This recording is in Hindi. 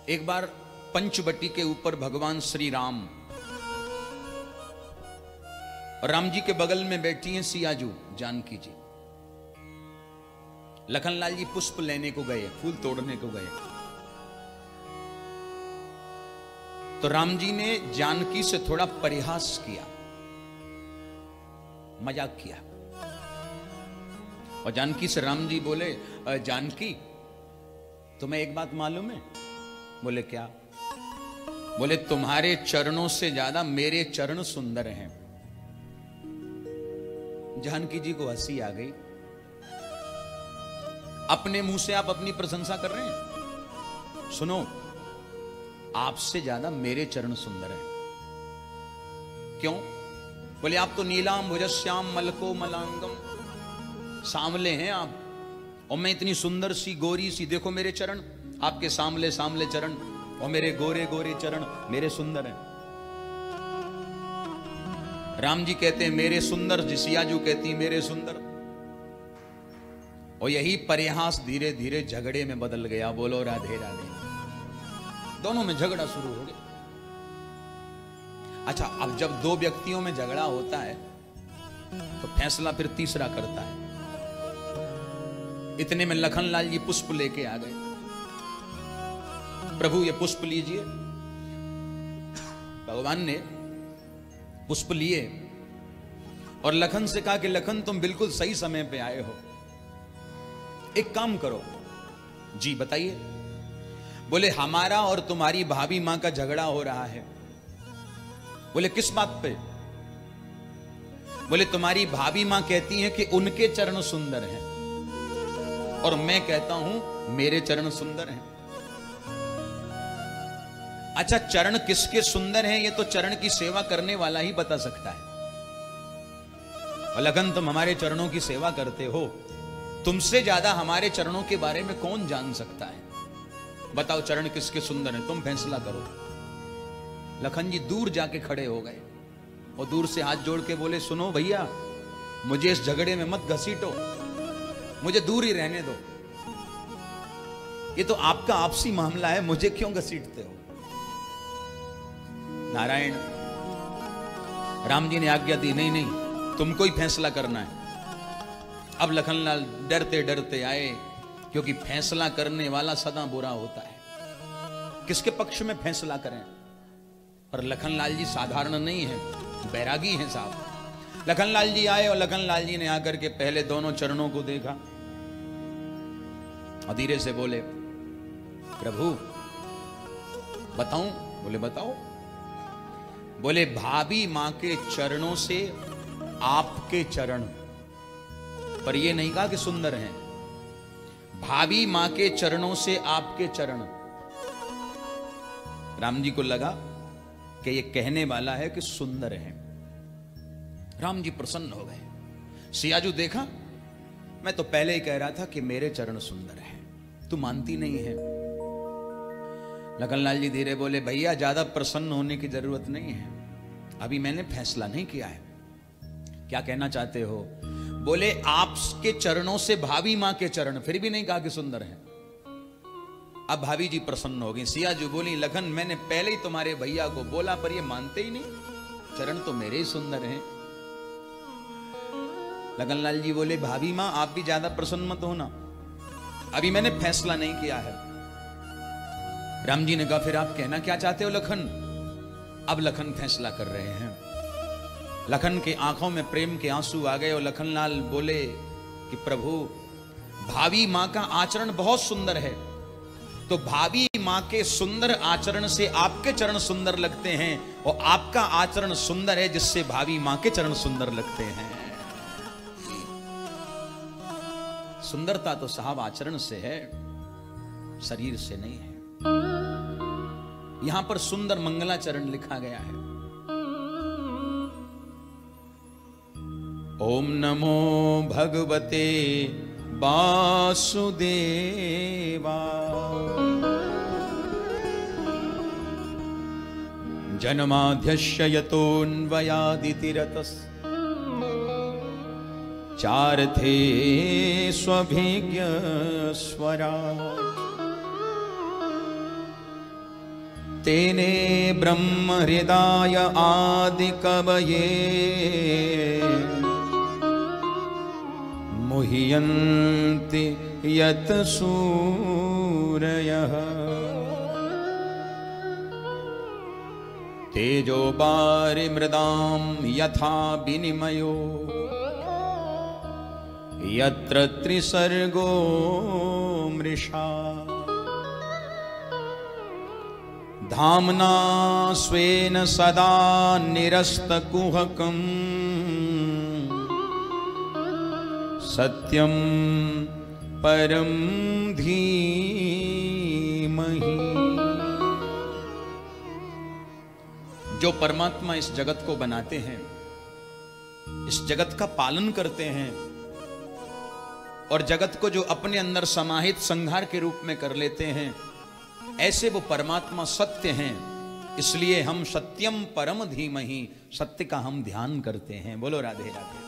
एक बार पंचवटी के ऊपर भगवान श्री राम और राम जी के बगल में बैठी हैं सियाजू जानकी जी। लखनलाल जी पुष्प लेने को गए, फूल तोड़ने को गए, तो राम जी ने जानकी से थोड़ा परिहास किया, मजाक किया। और जानकी से राम जी बोले, जानकी तुम्हें एक बात मालूम है? बोले क्या? बोले तुम्हारे चरणों से ज्यादा मेरे चरण सुंदर हैं। जानकी जी को हंसी आ गई। अपने मुंह से आप अपनी प्रशंसा कर रहे हैं? सुनो, आपसे ज्यादा मेरे चरण सुंदर हैं। क्यों? बोले आप तो नीलाम भुजश्याम मलको मलांगम, सांवले हैं आप, और मैं इतनी सुंदर सी गोरी सी, देखो मेरे चरण, आपके सांवले सांवले चरण और मेरे गोरे गोरे चरण मेरे सुंदर हैं। राम जी कहते हैं मेरे सुंदर, सियाजू कहती मेरे सुंदर। और यही परिहास धीरे धीरे झगड़े में बदल गया। बोलो राधे राधे। दोनों में झगड़ा शुरू हो गया। अच्छा, अब जब दो व्यक्तियों में झगड़ा होता है तो फैसला फिर तीसरा करता है। इतने में लखनलाल जी पुष्प लेके आ गए। प्रभु ये पुष्प लीजिए। भगवान ने पुष्प लिए और लखन से कहा कि लखन तुम बिल्कुल सही समय पे आए हो, एक काम करो। जी बताइए। बोले हमारा और तुम्हारी भाभी मां का झगड़ा हो रहा है। बोले किस बात पे? बोले तुम्हारी भाभी मां कहती हैं कि उनके चरण सुंदर हैं और मैं कहता हूं मेरे चरण सुंदर हैं। अच्छा, चरण किसके सुंदर हैं ये तो चरण की सेवा करने वाला ही बता सकता है। और लगन तुम हमारे चरणों की सेवा करते हो, तुमसे ज्यादा हमारे चरणों के बारे में कौन जान सकता है? बताओ चरण किसके सुंदर हैं, तुम फैसला करो। लखन जी दूर जाके खड़े हो गए और दूर से हाथ जोड़ के बोले, सुनो भैया, मुझे इस झगड़े में मत घसीटो, मुझे दूर ही रहने दो। ये तो आपका आपसी मामला है, मुझे क्यों घसीटते हो? नारायण, राम जी ने आज्ञा दी, नहीं नहीं, तुमको ही फैसला करना है। अब लखनलाल डरते डरते आए, क्योंकि फैसला करने वाला सदा बुरा होता है। किसके पक्ष में फैसला करें? पर लखनलाल जी साधारण नहीं है, बैरागी हैं साहब। लखनलाल जी आए और लखनलाल जी ने आकर के पहले दोनों चरणों को देखा और धीरे से बोले, प्रभु बताऊं? बोले बताओ। बोले भाभी मां के चरणों से आपके चरण, पर ये नहीं कहा कि सुंदर हैं, भाभी मां के चरणों से आपके चरण। राम जी को लगा कि ये कहने वाला है कि सुंदर हैं। राम जी प्रसन्न हो गए। सियाजू देखा, मैं तो पहले ही कह रहा था कि मेरे चरण सुंदर हैं, तू मानती नहीं है। लखनलाल जी धीरे बोले, भैया ज्यादा प्रसन्न होने की जरूरत नहीं है, अभी मैंने फैसला नहीं किया है। क्या कहना चाहते हो? बोले आपके चरणों से भाभी मां के चरण, फिर भी नहीं कहा कि सुंदर हैं। अब भाभी जी प्रसन्न हो गई। सियाजू बोली, लखन मैंने पहले ही तुम्हारे भैया को बोला, पर ये मानते ही नहीं, चरण तो मेरे ही सुंदर हैं। लखनलाल जी बोले, भाभी मां आप भी ज्यादा प्रसन्न मत होना, अभी मैंने फैसला नहीं किया है। राम जी ने कहा, फिर आप कहना क्या चाहते हो लखन? अब लखन फैसला कर रहे हैं। लखन के आंखों में प्रेम के आंसू आ गए और लखनलाल बोले कि प्रभु भाभी मां का आचरण बहुत सुंदर है, तो भाभी मां के सुंदर आचरण से आपके चरण सुंदर लगते हैं और आपका आचरण सुंदर है जिससे भाभी मां के चरण सुंदर लगते हैं। सुंदरता तो साहब आचरण से है, शरीर से नहीं है। यहां पर सुंदर मंगलाचरण लिखा गया है। ओम नमो भगवते वासुदेवा। जन्माद्यस्य यतोऽन्वयादितिरतस् चार्थे स्वभिज्ञ स्वराट् तेने ब्रह्म हृदय आदि कवये मुह्यन्ति यत सूरयः तेजो वारिमृदां यथा विनिमयो यत्र त्रिसर्गो मृषा धाम्ना स्वेन सदा निरस्तकुहकम् सत्यं परं धीमहि। जो परमात्मा इस जगत को बनाते हैं, इस जगत का पालन करते हैं और जगत को जो अपने अंदर समाहित संहार के रूप में कर लेते हैं, ऐसे वो परमात्मा सत्य हैं। इसलिए हम सत्यम परम धीमहि, सत्य का हम ध्यान करते हैं। बोलो राधे राधे।